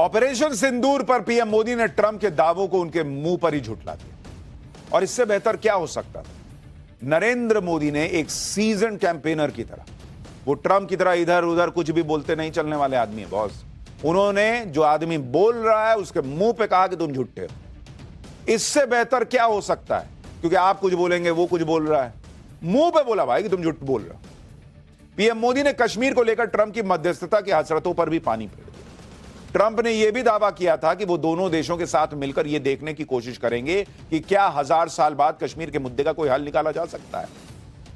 Operation सिंदूर पर PM Modi ने Trump के दावों को उनके मुंह पर ही झुठला दिया। और इससे बेहतर क्या हो सकता था? नरेंद्र मोदी ने एक सीजन कैंपेनर की तरह, वो ट्रंप की तरह इधर उधर कुछ भी बोलते नहीं चलने वाले आदमी है बॉस। उन्होंने जो आदमी बोल रहा है उसके मुंह पे कहा कि तुम झूठे हो। इससे बेहतर क्या हो सकता है? क्योंकि आप कुछ बोलेंगे, वो कुछ बोल रहा है, मुंह पे बोला भाई कि तुम झूठ बोल रहे हो। पीएम मोदी ने कश्मीर को लेकर ट्रंप की मध्यस्थता की हसरतों पर भी पानी फेर दिया। ट्रंप ने यह भी दावा किया था कि वो दोनों देशों के साथ मिलकर यह देखने की कोशिश करेंगे कि क्या 1000 साल बाद कश्मीर के मुद्दे का कोई हल निकाला जा सकता है।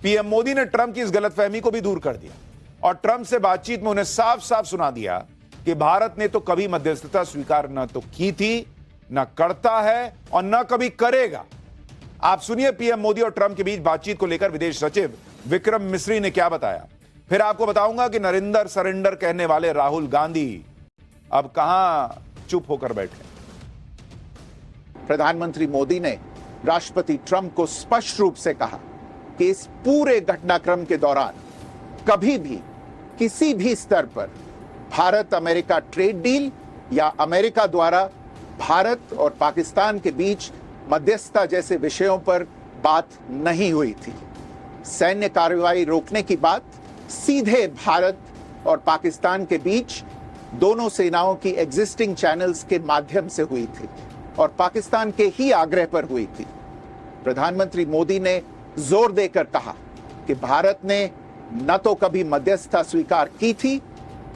पीएम मोदी ने ट्रंप की इस गलतफहमी को भी दूर कर दिया और ट्रंप से बातचीत में उन्हें साफ साफ सुना दिया कि भारत ने तो कभी मध्यस्थता स्वीकार न तो की थी, न करता है और न कभी करेगा। आप सुनिए पीएम मोदी और ट्रंप के बीच बातचीत को लेकर विदेश सचिव विक्रम मिस्री ने क्या बताया। फिर आपको बताऊंगा कि नरेंद्र सरेंडर कहने वाले राहुल गांधी अब कहां चुप होकर बैठे। प्रधानमंत्री मोदी ने राष्ट्रपति ट्रंप को स्पष्ट रूप से कहा कि इस पूरे घटनाक्रम के दौरान कभी भी किसी भी स्तर पर भारत अमेरिका ट्रेड डील या अमेरिका द्वारा भारत और पाकिस्तान के बीच मध्यस्थता जैसे विषयों पर बात नहीं हुई थी। सैन्य कार्रवाई रोकने की बात सीधे भारत और पाकिस्तान के बीच दोनों सेनाओं की एग्जिस्टिंग चैनल्स के माध्यम से हुई थी और पाकिस्तान के ही आग्रह पर हुई थी। प्रधानमंत्री मोदी ने जोर देकर कहा कि भारत ने न तो कभी मध्यस्थता स्वीकार की थी,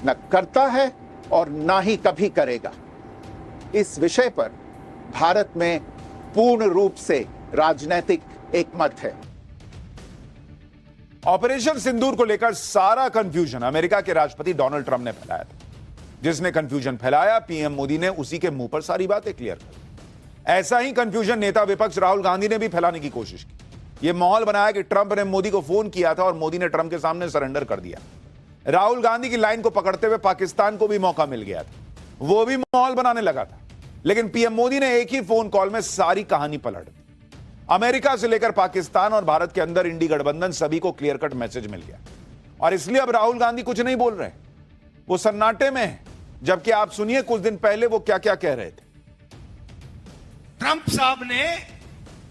न करता है और न ही कभी करेगा। इस विषय पर भारत में पूर्ण रूप से राजनीतिक एकमत है। ऑपरेशन सिंदूर को लेकर सारा कंफ्यूजन अमेरिका के राष्ट्रपति डोनाल्ड ट्रंप ने फैलाया था। जिसने कंफ्यूजन फैलाया, पीएम मोदी ने उसी के मुंह पर सारी बातें क्लियर कर दी। ऐसा ही कंफ्यूजन नेता विपक्ष राहुल गांधी ने भी फैलाने की कोशिश की। यह माहौल बनाया कि ट्रंप ने मोदी को फोन किया था और मोदी ने ट्रंप के सामने सरेंडर कर दिया। राहुल गांधी की लाइन को पकड़ते हुए पाकिस्तान को भी मौका मिल गया था, वो भी माहौल बनाने लगा था। लेकिन पीएम मोदी ने एक ही फोन कॉल में सारी कहानी पलट दी। अमेरिका से लेकर पाकिस्तान और भारत के अंदर इंडी गठबंधन सभी को क्लियर कट मैसेज मिल गया और इसलिए अब राहुल गांधी कुछ नहीं बोल रहे, वो सन्नाटे में है। जबकि आप सुनिए कुछ दिन पहले वो क्या क्या कह रहे थे। ट्रंप साहब ने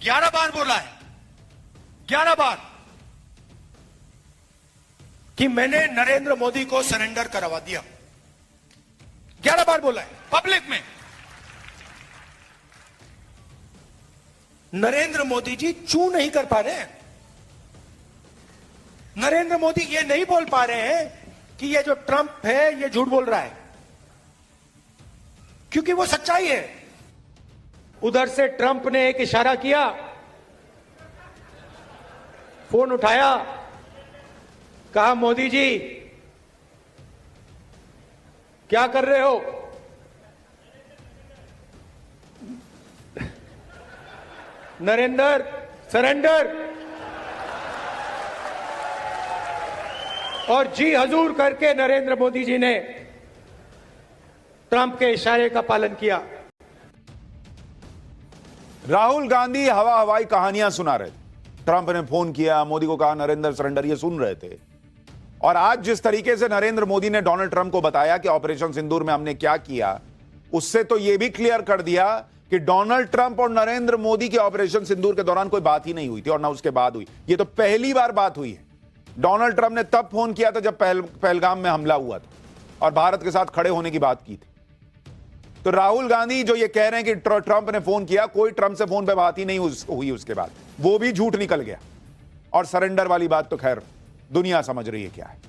11 बार बोला है, 11 बार, कि मैंने नरेंद्र मोदी को सरेंडर करवा दिया। 11 बार बोला है पब्लिक में। नरेंद्र मोदी जी चू नहीं कर पा रहे हैं। नरेंद्र मोदी ये नहीं बोल पा रहे हैं कि ये जो ट्रंप है ये झूठ बोल रहा है, क्योंकि वो सच्चाई है। उधर से ट्रंप ने एक इशारा किया, फोन उठाया, कहा मोदी जी क्या कर रहे हो? नरेंद्र सरेंडर, और जी हजूर करके नरेंद्र मोदी जी ने ट्रंप के इशारे का पालन किया। राहुल गांधी हवा हवाई कहानियां सुना रहे थे। ट्रंप ने फोन किया, मोदी को कहा नरेंद्र सरेंडर, ये सुन रहे थे। और आज जिस तरीके से नरेंद्र मोदी ने डोनाल्ड ट्रंप को बताया कि ऑपरेशन सिंदूर में हमने क्या किया, उससे तो यह भी क्लियर कर दिया कि डोनाल्ड ट्रंप और नरेंद्र मोदी के ऑपरेशन सिंदूर के दौरान कोई बात ही नहीं हुई थी और ना उसके बाद हुई। ये तो पहली बार बात हुई है। डोनाल्ड ट्रंप ने तब फोन किया था जब पहलगाम में हमला हुआ था और भारत के साथ खड़े होने की बात की थी। तो राहुल गांधी जो ये कह रहे हैं कि ट्रंप ने फोन किया, कोई ट्रंप से फोन पे बात ही नहीं हुई उसके बाद, वो भी झूठ निकल गया। और सरेंडर वाली बात तो खैर दुनिया समझ रही है क्या है।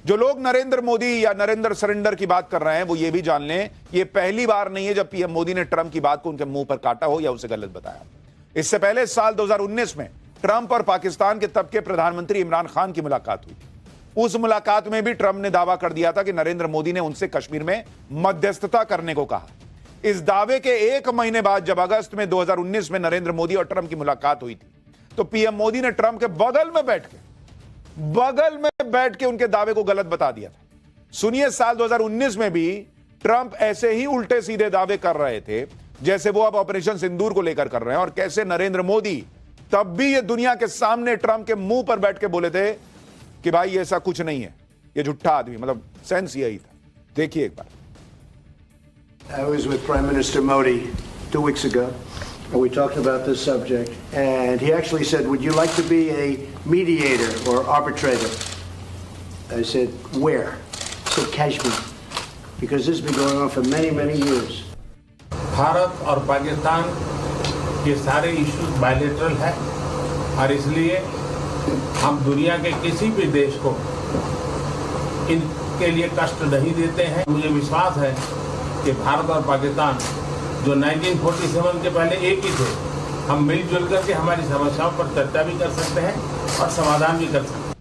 जो लोग नरेंद्र मोदी या नरेंद्र सरेंडर की बात कर रहे हैं वो ये भी जान लें, ये पहली बार नहीं है जब पीएम मोदी ने ट्रंप की बात को उनके मुंह पर काटा हो या उसे गलत बताया। इससे पहले साल 2019 में ट्रंप और पाकिस्तान के तब के प्रधानमंत्री इमरान खान की मुलाकात हुई। उस मुलाकात में भी ट्रंप ने दावा कर दिया था कि नरेंद्र मोदी ने उनसे कश्मीर में मध्यस्थता करने को कहा। इस दावे के एक महीने बाद जब अगस्त में 2019 में नरेंद्र मोदी और ट्रंप की मुलाकात हुई थी, तो पीएम मोदी ने ट्रंप के बगल में बैठ के उनके दावे को गलत बता दिया था। सुनिए, साल 2019 में भी ट्रंप ऐसे ही उल्टे सीधे दावे कर रहे थे जैसे वो अब ऑपरेशन सिंदूर को लेकर कर रहे हैं, और कैसे नरेंद्र मोदी तब भी ये दुनिया के सामने ट्रंप के मुंह पर बैठ के बोले थे कि भाई ऐसा कुछ नहीं है, ये झूठा आदमी, मतलब सेंस यही था। देखिए एक बार। I was with Prime Minister Modi 2 weeks ago, and we talked about this subject. And he actually said, "Would you like to be a mediator or arbitrator?" I said, "Where?" He said, "Kashmir," because this has been going on for many, many years. Bharat और पाकिस्तान ये सारे issues bilateral है और इसलिए हम दुनिया के किसी भी देश को इनके लिए कष्ट नहीं देते हैं। मुझे विश्वास है कि भारत और पाकिस्तान जो 1947 के पहले एक ही थे, हम मिलजुल करके हमारी समस्याओं पर चर्चा भी कर सकते हैं और समाधान भी कर सकते हैं।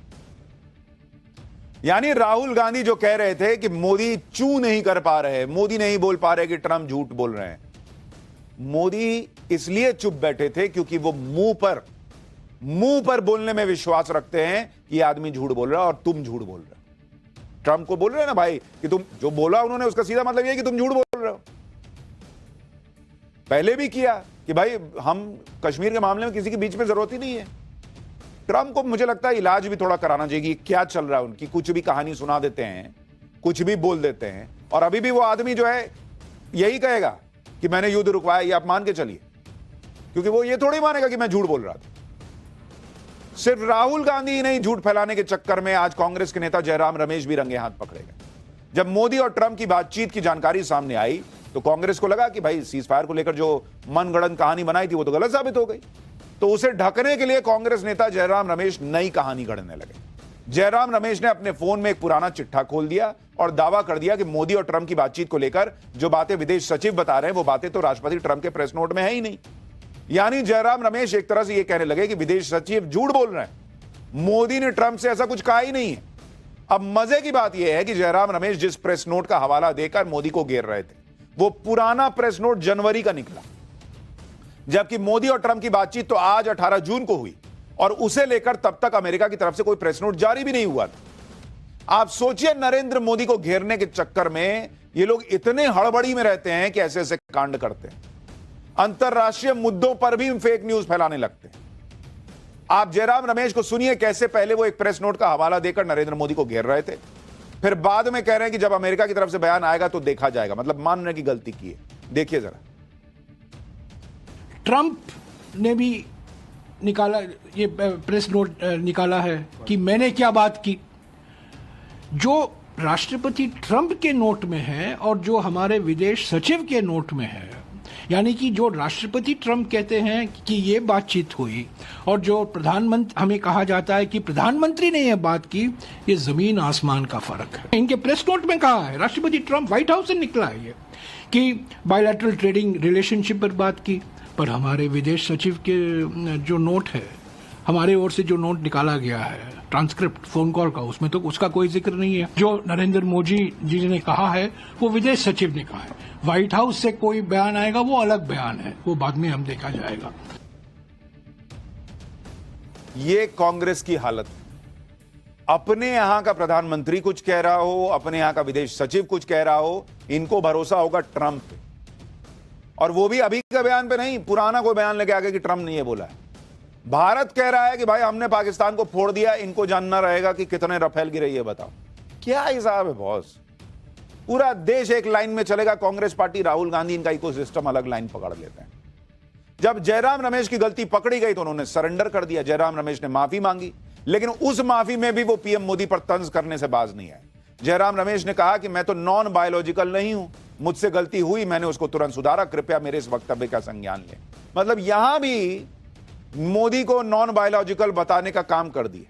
यानी राहुल गांधी जो कह रहे थे कि मोदी चू नहीं कर पा रहे, मोदी नहीं बोल पा रहे कि ट्रंप झूठ बोल रहे हैं, मोदी इसलिए चुप बैठे थे क्योंकि वो मुंह पर बोलने में विश्वास रखते हैं कि ये आदमी झूठ बोल रहा है और तुम झूठ बोल रहे हो। ट्रंप को बोल रहे हैं ना भाई कि तुम जो बोला उन्होंने उसका सीधा मतलब ये कि तुम झूठ बोल रहे हो। पहले भी किया कि भाई हम कश्मीर के मामले में किसी के बीच में जरूरत ही नहीं है। ट्रंप को मुझे लगता है इलाज भी थोड़ा कराना चाहिए। क्या चल रहा है उनकी, कुछ भी कहानी सुना देते हैं, कुछ भी बोल देते हैं, और अभी भी वो आदमी जो है यही कहेगा कि मैंने युद्ध रुकवाया। ये आप मान के चलिए, क्योंकि वो ये थोड़ी मानेगा कि मैं झूठ बोल रहा था। सिर्फ राहुल गांधी ही नहीं, झूठ फैलाने के चक्कर में आज कांग्रेस के नेता जयराम रमेश भी रंगे हाथ पकड़े गए। जब मोदी और ट्रंप की बातचीत की जानकारी सामने आई तो कांग्रेस को लगा कि भाई सीज फायर को लेकर जो मनगढ़ंत कहानी बनाई थी वो तो गलत साबित हो गई। तो उसे ढकने के लिए कांग्रेस नेता जयराम रमेश नई कहानी गढ़ने लगे। जयराम रमेश ने अपने फोन में एक पुराना चिट्ठा खोल दिया और दावा कर दिया कि मोदी और ट्रंप की बातचीत को लेकर जो बातें विदेश सचिव बता रहे हैं वो बातें तो राष्ट्रपति ट्रंप के प्रेस नोट में है ही नहीं। यानी जयराम रमेश एक तरह से यह कहने लगे कि विदेश सचिव झूठ बोल रहे हैं, मोदी ने ट्रंप से ऐसा कुछ कहा ही नहीं है। अब मजे की बात यह है कि जयराम रमेश जिस प्रेस नोट का हवाला देकर मोदी को घेर रहे थे वो पुराना प्रेस नोट जनवरी का निकला, जबकि मोदी और ट्रंप की बातचीत तो आज 18 जून को हुई और उसे लेकर तब तक अमेरिका की तरफ से कोई प्रेस नोट जारी भी नहीं हुआ था। आप सोचिए, नरेंद्र मोदी को घेरने के चक्कर में ये लोग इतने हड़बड़ी में रहते हैं कि ऐसे ऐसे कांड करते हैं, अंतरराष्ट्रीय मुद्दों पर भी फेक न्यूज फैलाने लगते हैं। आप जयराम रमेश को सुनिए कैसे पहले वो एक प्रेस नोट का हवाला देकर नरेंद्र मोदी को घेर रहे थे, फिर बाद में कह रहे हैं कि जब अमेरिका की तरफ से बयान आएगा तो देखा जाएगा। मतलब मान रहे की गलती की है। देखिए जरा, ट्रंप ने भी निकाला, ये प्रेस नोट निकाला है कि मैंने क्या बात की। जो राष्ट्रपति ट्रंप के नोट में है और जो हमारे विदेश सचिव के नोट में है, यानी कि जो राष्ट्रपति ट्रंप कहते हैं कि ये बातचीत हुई और जो प्रधानमंत्री, हमें कहा जाता है कि प्रधानमंत्री ने यह बात की, ये जमीन आसमान का फर्क है। इनके प्रेस नोट में कहा है, राष्ट्रपति ट्रंप, व्हाइट हाउस से निकला है ये, कि बायलैटरल ट्रेडिंग रिलेशनशिप पर बात की, पर हमारे विदेश सचिव के जो नोट है, हमारे ओर से जो नोट निकाला गया है, ट्रांसक्रिप्ट फोन कॉल का, उसमें तो उसका कोई जिक्र नहीं है। जो नरेंद्र मोदी जी ने कहा है वो विदेश सचिव ने कहा है। व्हाइट हाउस से कोई बयान आएगा वो अलग बयान है, वो बाद में हम देखा जाएगा। ये कांग्रेस की हालत है। अपने यहां का प्रधानमंत्री कुछ कह रहा हो, अपने यहां का विदेश सचिव कुछ कह रहा हो, इनको भरोसा होगा ट्रंप पे, और वो भी अभी का बयान पे नहीं, पुराना कोई बयान लेके आगे कि ट्रंप ने ये बोला है। भारत कह रहा है कि भाई हमने पाकिस्तान को फोड़ दिया, इनको जानना रहेगा कि कितने रफेल गिरे, ये बताओ। क्या हिसाब है बॉस? पूरा देश एक लाइन में चलेगा, कांग्रेस पार्टी, राहुल गांधी, इनका इकोसिस्टम अलग लाइन पकड़ लेते हैं। जब जयराम रमेश की गलती पकड़ी गई तो उन्होंने सरेंडर कर दिया। जयराम रमेश ने माफी मांगी, लेकिन उस माफी में भी वो पीएम मोदी पर तंज करने से बाज नहीं आए। जयराम रमेश ने कहा कि मैं तो नॉन बायोलॉजिकल नहीं हूं, मुझसे गलती हुई, मैंने उसको तुरंत सुधारा, कृपया मेरे इस वक्तव्य का संज्ञान लें। मतलब यहां भी मोदी को नॉन बायोलॉजिकल बताने का काम कर दिया।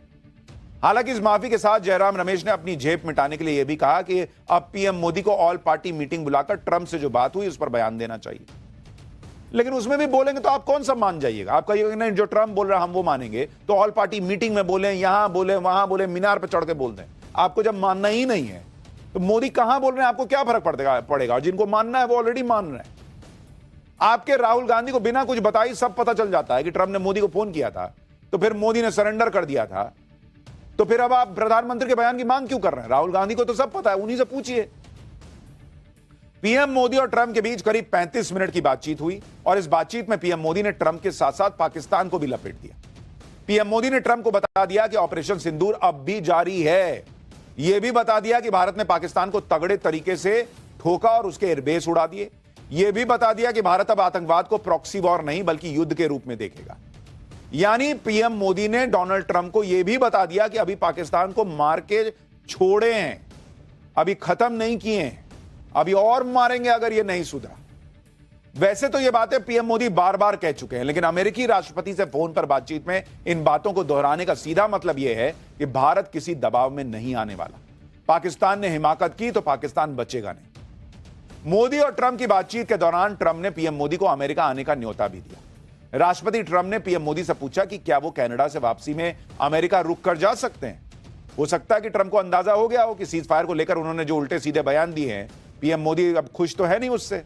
हालांकि इस माफी के साथ जयराम रमेश ने अपनी झेप मिटाने के लिए यह भी कहा कि अब पीएम मोदी को ऑल पार्टी मीटिंग बुलाकर ट्रंप से जो बात हुई उस पर बयान देना चाहिए। लेकिन उसमें भी बोलेंगे तो आप कौन सा मान जाइएगा? आप कहिएगा नहीं, जो ट्रंप बोल रहा है हम वो मानेंगे, तो ऑल पार्टी मीटिंग में बोले, यहां बोले, वहां बोले, मीनार पर चढ़ के बोल दें। आपको जब मानना ही नहीं है तो मोदी कहां बोल रहे हैं, आपको क्या फर्क पड़ेगा? और जिनको मानना है वो ऑलरेडी मान रहे हैं। आपके राहुल गांधी को बिना कुछ बताई सब पता चल जाता है कि ट्रंप ने मोदी को फोन किया था, तो फिर मोदी ने सरेंडर कर दिया था, तो फिर अब आप प्रधानमंत्री के बयान की मांग क्यों कर रहे हैं? राहुल गांधी को तो सब पता है, उन्हीं से पूछिए। पीएम मोदी और ट्रंप के बीच करीब 35 मिनट की बातचीत हुई और इस बातचीत में पीएम मोदी ने ट्रंप के साथ साथ पाकिस्तान को भी लपेट दिया। पीएम मोदी ने ट्रंप को बता दिया कि ऑपरेशन सिंदूर अब भी जारी है। यह भी बता दिया कि भारत ने पाकिस्तान को तगड़े तरीके से ठोका और उसके एयरबेस उड़ा दिए। यह भी बता दिया कि भारत अब आतंकवाद को प्रॉक्सी वॉर नहीं बल्कि युद्ध के रूप में देखेगा। यानी पीएम मोदी ने डोनाल्ड ट्रंप को यह भी बता दिया कि अभी पाकिस्तान को मार के छोड़े हैं, अभी खत्म नहीं किए हैं, अभी और मारेंगे अगर यह नहीं सुधरा। वैसे तो ये बातें पीएम मोदी बार बार कह चुके हैं, लेकिन अमेरिकी राष्ट्रपति से फोन पर बातचीत में इन बातों को दोहराने का सीधा मतलब यह है कि भारत किसी दबाव में नहीं आने वाला। पाकिस्तान ने हिमाकत की तो पाकिस्तान बचेगा नहीं। मोदी और ट्रंप की बातचीत के दौरान ट्रंप ने पीएम मोदी को अमेरिका आने का न्योता भी दिया। राष्ट्रपति ट्रंप ने पीएम मोदी से पूछा कि क्या वो कनाडा से वापसी में अमेरिका रुक कर जा सकते हैं। हो सकता है कि ट्रंप को अंदाजा हो गया हो कि सीज फायर को लेकर उन्होंने जो उल्टे सीधे बयान दिए हैं, पीएम मोदी अब खुश तो है नहीं उससे।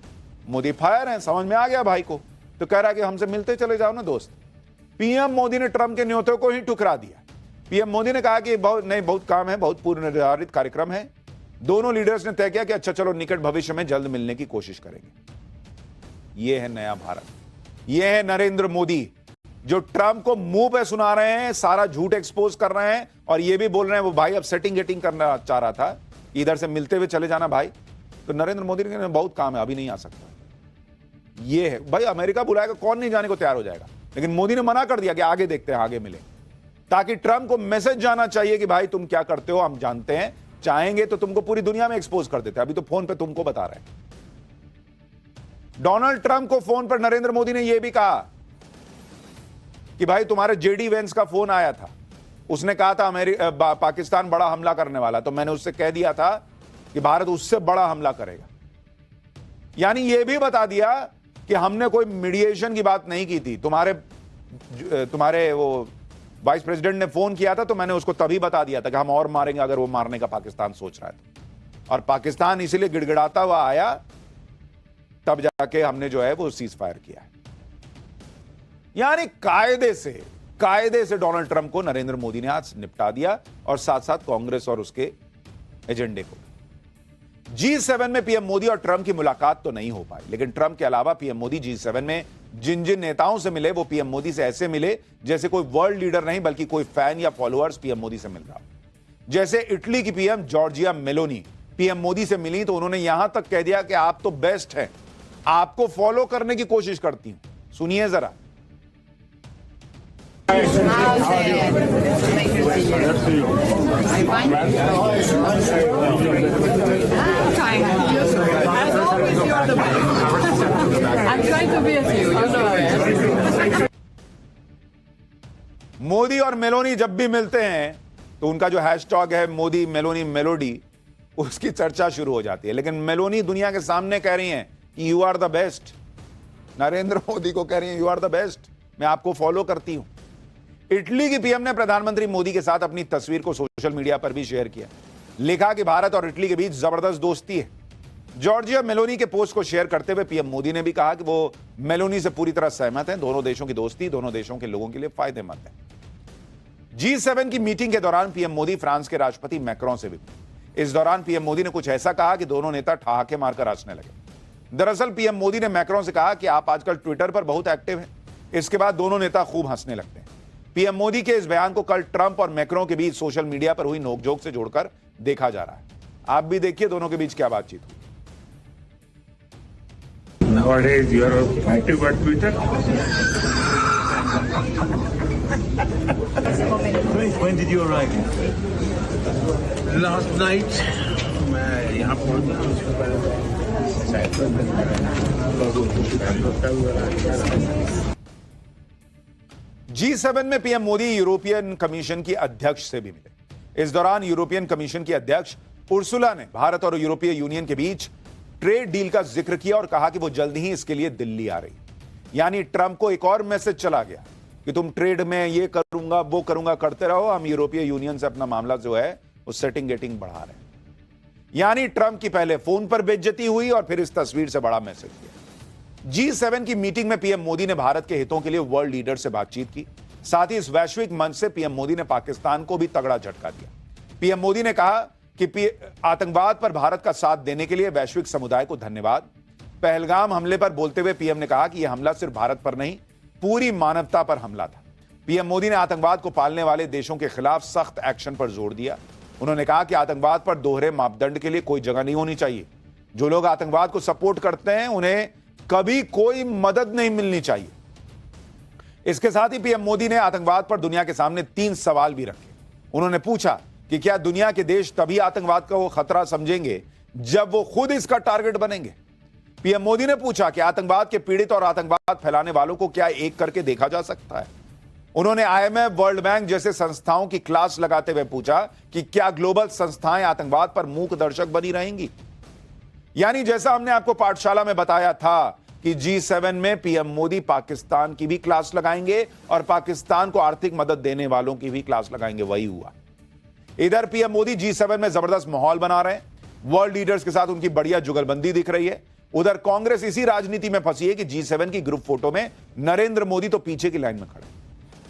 मोदी फायर हैं, समझ में आ गया भाई को, तो कह रहा है कि हमसे मिलते चले जाओ ना दोस्त। पीएम मोदी ने ट्रंप के न्योते को ही ठुकरा दिया। पीएम मोदी ने कहा कि बहुत काम है, बहुत पूर्व निर्धारित कार्यक्रम है। दोनों लीडर्स ने तय किया कि अच्छा चलो निकट भविष्य में जल्द मिलने की कोशिश करेंगे। यह है नया भारत, यह है नरेंद्र मोदी जो ट्रंप को मुंह पे सुना रहे हैं, सारा झूठ एक्सपोज कर रहे हैं और यह भी बोल रहे हैं वो भाई अब सेटिंग करना चाह रहा था, इधर से मिलते हुए चले जाना भाई। तो नरेंद्र मोदी ने कहा बहुत काम है, अभी नहीं आ सकता। ये है भाई, अमेरिका बुलाएगा, कौन नहीं जाने को तैयार हो जाएगा, लेकिन मोदी ने मना कर दिया कि आगे देखते हैं, आगे मिले, ताकि ट्रंप को मैसेज जाना चाहिए कि भाई तुम क्या करते हो हम जानते हैं, चाहेंगे तो तुमको पूरी दुनिया में एक्सपोज कर देते हैं, अभी तो फोन पे तुमको बता रहे हैं। डोनाल्ड ट्रंप को फोन पर नरेंद्र मोदी ने यह भी कहा कि भाई तुम्हारे जेडी वेंस का फोन आया था, उसने कहा था पाकिस्तान बड़ा हमला करने वाला, तो मैंने उससे कह दिया था कि भारत उससे बड़ा हमला करेगा। यानी यह भी बता दिया कि हमने कोई मीडिएशन की बात नहीं की थी, तुम्हारे वो वाइस प्रेसिडेंट ने फोन किया था तो मैंने उसको तभी बता दिया था कि हम और मारेंगे अगर वो मारने का पाकिस्तान सोच रहा है तो। और पाकिस्तान इसीलिए गिड़गिड़ाता हुआ आया, तब जाके हमने जो है वो सीज फायर किया है। यानी कायदे से डोनाल्ड ट्रंप को नरेंद्र मोदी ने आज निपटा दिया और साथ साथ कांग्रेस और उसके एजेंडे को। G7 में पीएम मोदी और ट्रंप की मुलाकात तो नहीं हो पाई, लेकिन ट्रंप के अलावा पीएम मोदी G7 में जिन जिन नेताओं से मिले वो पीएम मोदी से ऐसे मिले जैसे कोई वर्ल्ड लीडर नहीं बल्कि कोई फैन या फॉलोअर्स पीएम मोदी से मिल रहा। जैसे इटली की PM Giorgia Meloni PM Modi से मिली तो उन्होंने यहां तक कह दिया कि आप तो बेस्ट हैं, आपको फॉलो करने की कोशिश करती हूं। सुनिए जरा। मोदी और मेलोनी जब भी मिलते हैं तो उनका जो हैशटैग है मोदी मेलोनी मेलोडी, उसकी चर्चा शुरू हो जाती है। लेकिन मेलोनी दुनिया के सामने कह रही हैं कि you are the best. Narendra Modi को कह रही हैं यू आर द बेस्ट, मैं आपको फॉलो करती हूं। इटली की पीएम ने प्रधानमंत्री मोदी के साथ अपनी तस्वीर को सोशल मीडिया पर भी शेयर किया, लिखा कि भारत और इटली के बीच जबरदस्त दोस्ती है। जॉर्जिया मेलोनी के पोस्ट को शेयर करते हुए पीएम मोदी ने भी कहा कि वो मेलोनी से पूरी तरह सहमत हैं, दोनों देशों की दोस्ती दोनों देशों के लोगों के लिए फायदेमंद है। G7 की मीटिंग के दौरान पीएम मोदी फ्रांस के राष्ट्रपति मैक्रों से भी मिले। इस दौरान पीएम मोदी ने कुछ ऐसा कहा कि दोनों नेता ठहाके मारकर हंसने लगे। दरअसल पीएम मोदी ने मैक्रों से कहा कि आप आजकल ट्विटर पर बहुत एक्टिव हैं। इसके बाद दोनों नेता खूब हंसने लगते हैं। पीएम मोदी के इस बयान को कल ट्रंप और मैक्रों के बीच सोशल मीडिया पर हुई नोकझोंक से जोड़कर देखा जा रहा है। आप भी देखिए दोनों के बीच क्या बातचीत हुई। Nowadays, you are active on Twitter. When did you arrive here? Last night, मैं यहाँ G7 में पीएम मोदी यूरोपियन कमीशन की अध्यक्ष से भी मिले। इस दौरान यूरोपियन कमीशन की अध्यक्ष उर्सुला ने भारत और यूरोपीय यूनियन के बीच ट्रेड डील का जिक्र किया और कहा कि वो जल्द ही इसके लिए दिल्ली आ रही। यानी ट्रंप को एक और मैसेज चला गया कि तुम ट्रेड में ये करूंगा वो करूंगा करते रहो, हम यूरोपीय यूनियन से अपना मामला जो है वो सेटिंग गेटिंग बढ़ा रहे हैं। यानी ट्रंप की पहले फोन पर बेइज्जती हुई और फिर इस तस्वीर से बड़ा मैसेज दिया। G7 की मीटिंग में पीएम मोदी ने भारत के हितों के लिए वर्ल्ड लीडर से बातचीत की। साथ ही इस वैश्विक मंच से पीएम मोदी ने पाकिस्तान को भी तगड़ा झटका दिया। पीएम मोदी ने कहा कि आतंकवाद पर भारत का साथ देने के लिए वैश्विक समुदाय को धन्यवाद। पहलगाम हमले पर बोलते हुए पीएम ने कहा कि यह हमला सिर्फ भारत पर नहीं पूरी मानवता पर हमला था। पीएम मोदी ने आतंकवाद को पालने वाले देशों के खिलाफ सख्त एक्शन पर जोर दिया। उन्होंने कहा कि आतंकवाद पर दोहरे मापदंड के लिए कोई जगह नहीं होनी चाहिए। जो लोग आतंकवाद को सपोर्ट करते हैं उन्हें कभी कोई मदद नहीं मिलनी चाहिए। इसके साथ ही पीएम मोदी ने आतंकवाद पर दुनिया के सामने 3 सवाल भी रखे। उन्होंने पूछा कि क्या दुनिया के देश तभी आतंकवाद का वो खतरा समझेंगे जब वो खुद इसका टारगेट बनेंगे। पीएम मोदी ने पूछा कि आतंकवाद के पीड़ित और आतंकवाद फैलाने वालों को क्या एक करके देखा जा सकता है। उन्होंने आईएमएफ, वर्ल्ड बैंक जैसे संस्थाओं की क्लास लगाते हुए पूछा कि क्या ग्लोबल संस्थाएं आतंकवाद पर मूक दर्शक बनी रहेंगी। यानी जैसा हमने आपको पाठशाला में बताया था कि G7 में पीएम मोदी पाकिस्तान की भी क्लास लगाएंगे और पाकिस्तान को आर्थिक मदद देने वालों की भी क्लास लगाएंगे, वही हुआ। इधर पीएम मोदी G7 में जबरदस्त माहौल बना रहे हैं, वर्ल्ड लीडर्स के साथ उनकी बढ़िया जुगलबंदी दिख रही है। उधर कांग्रेस इसी राजनीति में फंसी है कि G7 की ग्रुप फोटो में नरेंद्र मोदी तो पीछे की लाइन में खड़े।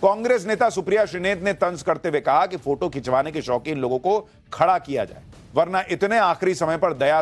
कांग्रेस नेता सुप्रिया श्रीनेत ने तंज करते हुए कहा कि फोटो खिंचवाने के शौकीन लोगों को खड़ा किया जाए, वरना इतने आखिरी समय पर दया